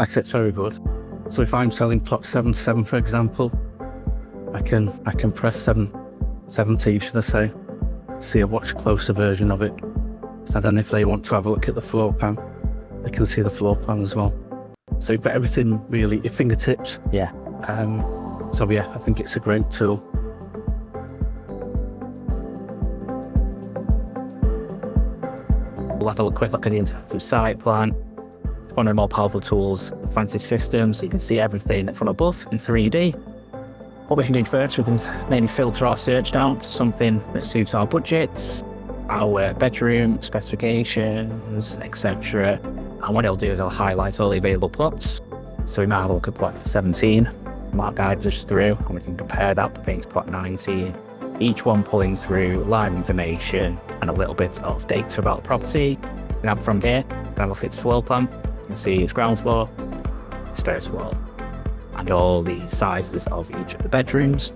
like I said, it's very good. So if I'm selling plot 7-7, for example, I can press 7-7T, should I say, see a much closer version of it. So then if they want to have a look at the floor plan, they can see the floor plan as well. So you've got everything really at your fingertips. Yeah. So yeah, I think it's a great tool. We'll have a quick look at the interactive site plan. One of the more powerful tools, Vantage system, so you can see everything from above in 3D. What we can do first, we can maybe filter our search down to something that suits our budgets, our bedroom specifications, etc. And what it'll do is it'll highlight all the available plots. So we might have a look at plot 17, might guide us through, and we can compare that against plot 19. Each one pulling through live information and a little bit of data about the property. We can have from here, we can look at its floor plan. You can see its ground floor, its first floor, and all the sizes of each of the bedrooms.